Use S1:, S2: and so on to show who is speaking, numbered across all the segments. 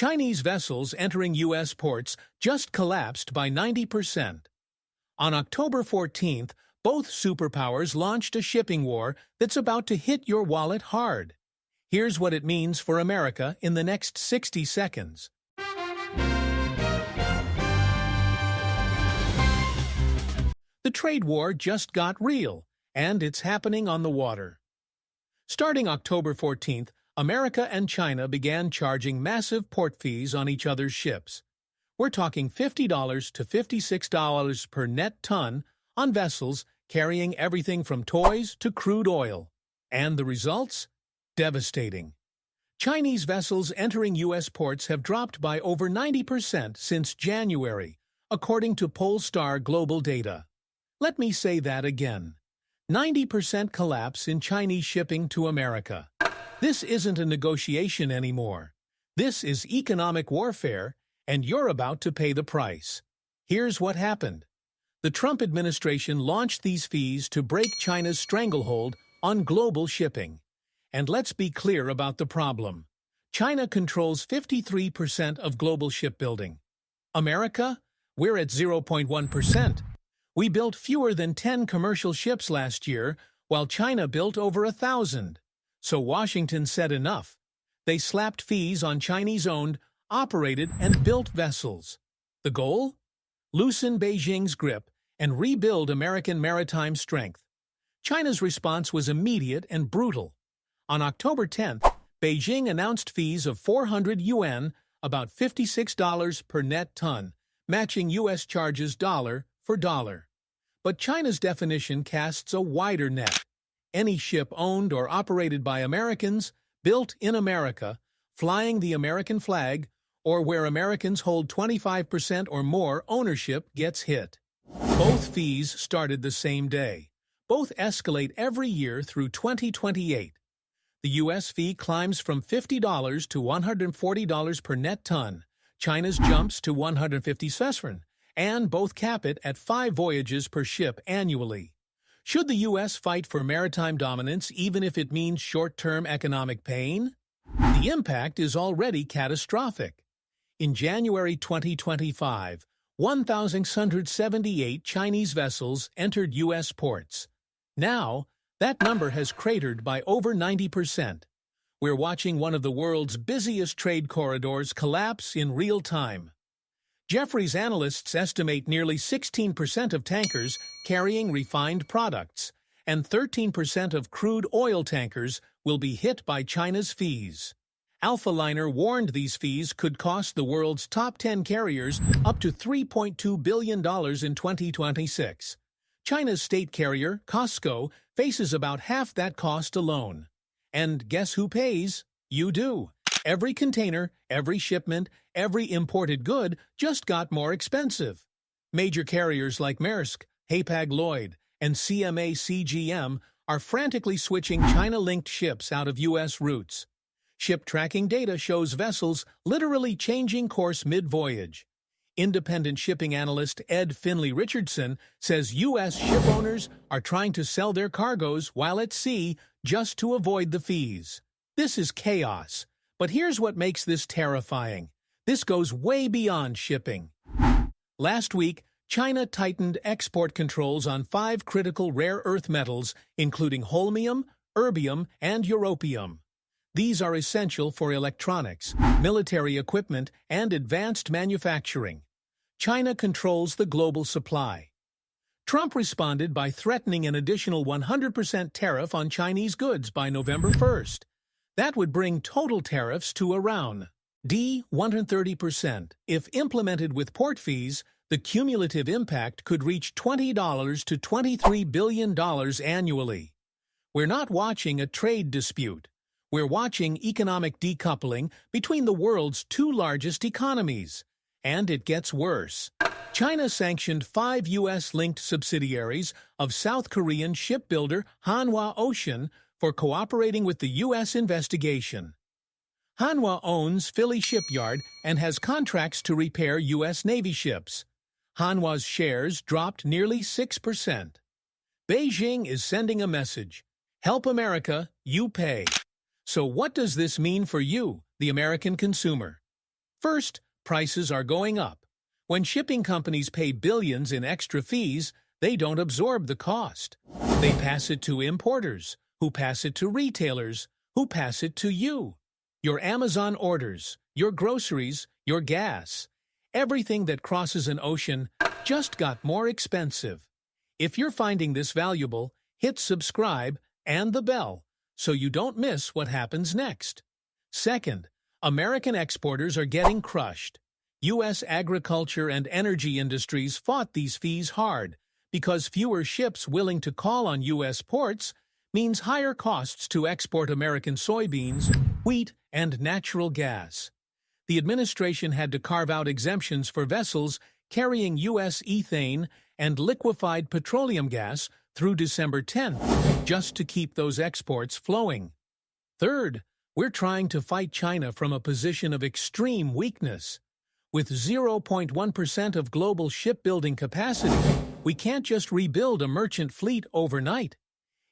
S1: Chinese vessels entering U.S. ports just collapsed by 90%. On October 14th, both superpowers launched a shipping war that's about to hit your wallet hard. Here's what it means for America in the next 60 seconds. The trade war just got real, and it's happening on the water. Starting October 14th, America and China began charging massive port fees on each other's ships. We're talking $50 to $56 per net ton on vessels carrying everything from toys to crude oil. And the results? Devastating. Chinese vessels entering U.S. ports have dropped by over 90% since January, according to Polestar Global data. Let me say that again. 90% collapse in Chinese shipping to America. This isn't a negotiation anymore. This is economic warfare, and you're about to pay the price. Here's what happened. The Trump administration launched these fees to break China's stranglehold on global shipping. And let's be clear about the problem. China controls 53% of global shipbuilding. America? We're at 0.1%. We built fewer than 10 commercial ships last year, while China built over 1,000. So Washington said enough. They slapped fees on Chinese-owned, operated, and built vessels. The goal? Loosen Beijing's grip and rebuild American maritime strength. China's response was immediate and brutal. On October 10th, Beijing announced fees of 400 yuan, about $56 per net ton, matching U.S. charges dollar for dollar. But China's definition casts a wider net. Any ship owned or operated by Americans, built in America, flying the American flag, or where Americans hold 25% or more ownership gets hit. Both fees started the same day. Both escalate every year through 2028. The U.S. fee climbs from $50 to $140 per net ton. China's jumps to 150 sesren, and both cap it at 5 voyages per ship annually. Should the U.S. fight for maritime dominance even if it means short-term economic pain? The impact is already catastrophic. In January 2025, 1,678 Chinese vessels entered U.S. ports. Now, that number has cratered by over 90%. We're watching one of the world's busiest trade corridors collapse in real time. Jefferies analysts estimate nearly 16% of tankers carrying refined products, and 13% of crude oil tankers will be hit by China's fees. Alphaliner warned these fees could cost the world's top 10 carriers up to $3.2 billion in 2026. China's state carrier, COSCO, faces about half that cost alone. And guess who pays? You do. Every container, every shipment, every imported good just got more expensive. Major carriers like Maersk, Hapag-Lloyd, and CMA-CGM are frantically switching China-linked ships out of U.S. routes. Ship tracking data shows vessels literally changing course mid-voyage. Independent shipping analyst Ed Finley Richardson says U.S. ship owners are trying to sell their cargoes while at sea just to avoid the fees. This is chaos. But here's what makes this terrifying. This goes way beyond shipping. Last week, China tightened export controls on 5 critical rare earth metals, including holmium, erbium, and europium. These are essential for electronics, military equipment, and advanced manufacturing. China controls the global supply. Trump responded by threatening an additional 100% tariff on Chinese goods by November 1st. That would bring total tariffs to around 130%. If implemented with port fees, the cumulative impact could reach $20 to $23 billion annually. We're not watching a trade dispute. We're watching economic decoupling between the world's 2 largest economies. And it gets worse. China sanctioned 5 U.S.-linked subsidiaries of South Korean shipbuilder Hanwha Ocean for cooperating with the U.S. investigation. Hanwha owns Philly Shipyard and has contracts to repair U.S. Navy ships. Hanwha's shares dropped nearly 6%. Beijing is sending a message. Help America, you pay. So what does this mean for you, the American consumer? First, prices are going up. When shipping companies pay billions in extra fees, they don't absorb the cost. They pass it to importers, who pass it to retailers, who pass it to you. Your Amazon orders, your groceries, your gas. Everything that crosses an ocean just got more expensive. If you're finding this valuable, hit subscribe and the bell so you don't miss what happens next. Second, American exporters are getting crushed. U.S. agriculture and energy industries fought these fees hard because fewer ships willing to call on U.S. ports means higher costs to export American soybeans, wheat, and natural gas. The administration had to carve out exemptions for vessels carrying U.S. ethane and liquefied petroleum gas through December 10th, just to keep those exports flowing. Third, we're trying to fight China from a position of extreme weakness. With 0.1% of global shipbuilding capacity, we can't just rebuild a merchant fleet overnight.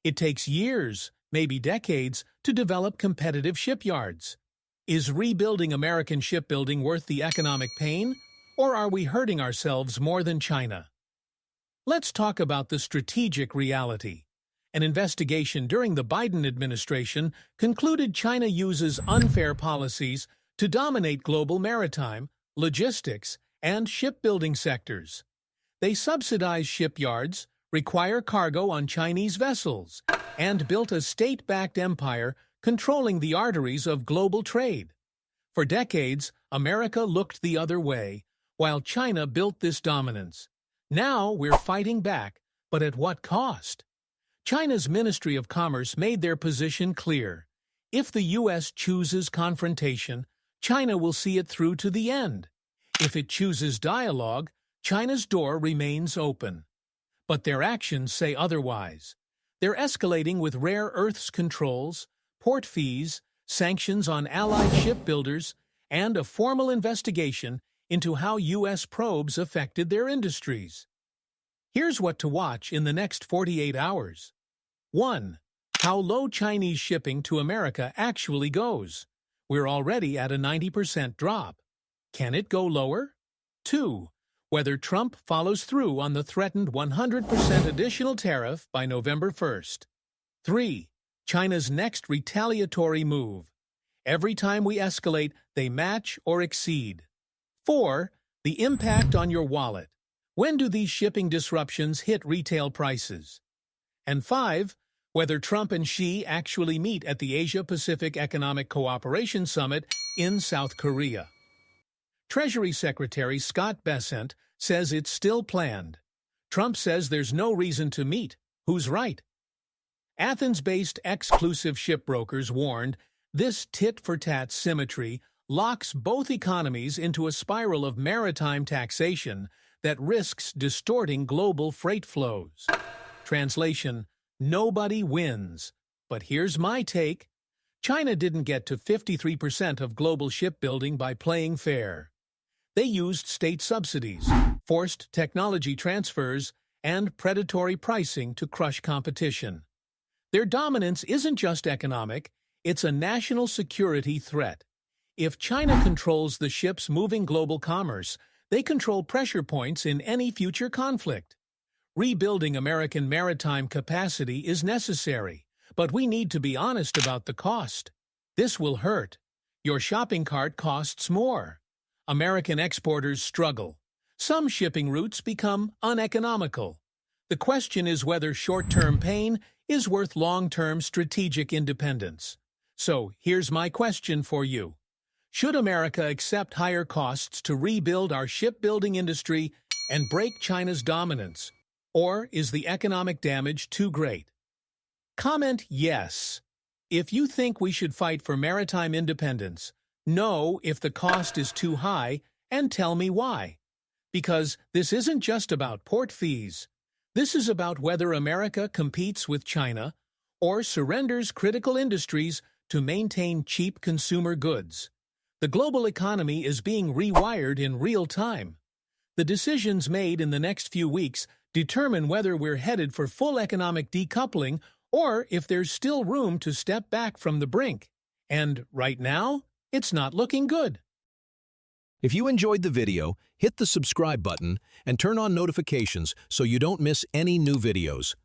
S1: It takes years, maybe decades, to develop competitive shipyards. Is rebuilding American shipbuilding worth the economic pain, or are we hurting ourselves more than China? Let's talk about the strategic reality. An investigation during the Biden administration concluded China uses unfair policies to dominate global maritime, logistics, and shipbuilding sectors. They subsidize shipyards, require cargo on Chinese vessels, and built a state-backed empire controlling the arteries of global trade. For decades, America looked the other way, while China built this dominance. Now we're fighting back, but at what cost? China's Ministry of Commerce made their position clear. If the U.S. chooses confrontation, China will see it through to the end. If it chooses dialogue, China's door remains open. But their actions say otherwise. They're escalating with rare earths controls, port fees, sanctions on allied shipbuilders, and a formal investigation into how U.S. probes affected their industries. Here's what to watch in the next 48 hours. 1. How low Chinese shipping to America actually goes. We're already at a 90% drop. Can it go lower? 2. Whether Trump follows through on the threatened 100% additional tariff by November 1st. 3. China's next retaliatory move. Every time we escalate, they match or exceed. 4. The impact on your wallet. When do these shipping disruptions hit retail prices? And 5. Whether Trump and Xi actually meet at the Asia-Pacific Economic Cooperation Summit in South Korea. Treasury Secretary Scott Bessent says it's still planned. Trump says there's no reason to meet. Who's right? Athens-based exclusive shipbrokers warned this tit-for-tat symmetry locks both economies into a spiral of maritime taxation that risks distorting global freight flows. Translation: nobody wins. But here's my take. China didn't get to 53% of global shipbuilding by playing fair. They used state subsidies, forced technology transfers, and predatory pricing to crush competition. Their dominance isn't just economic, it's a national security threat. If China controls the ships moving global commerce, they control pressure points in any future conflict. Rebuilding American maritime capacity is necessary, but we need to be honest about the cost. This will hurt. Your shopping cart costs more. American exporters struggle. Some shipping routes become uneconomical. The question is whether short-term pain is worth long-term strategic independence. So, here's my question for you. Should America accept higher costs to rebuild our shipbuilding industry and break China's dominance? Or is the economic damage too great? Comment yes if you think we should fight for maritime independence, no if the cost is too high, and tell me why. Because this isn't just about port fees. This is about whether America competes with China or surrenders critical industries to maintain cheap consumer goods. The global economy is being rewired in real time. The decisions made in the next few weeks determine whether we're headed for full economic decoupling or if there's still room to step back from the brink. And right now, it's not looking good.
S2: If you enjoyed the video, hit the subscribe button and turn on notifications so you don't miss any new videos.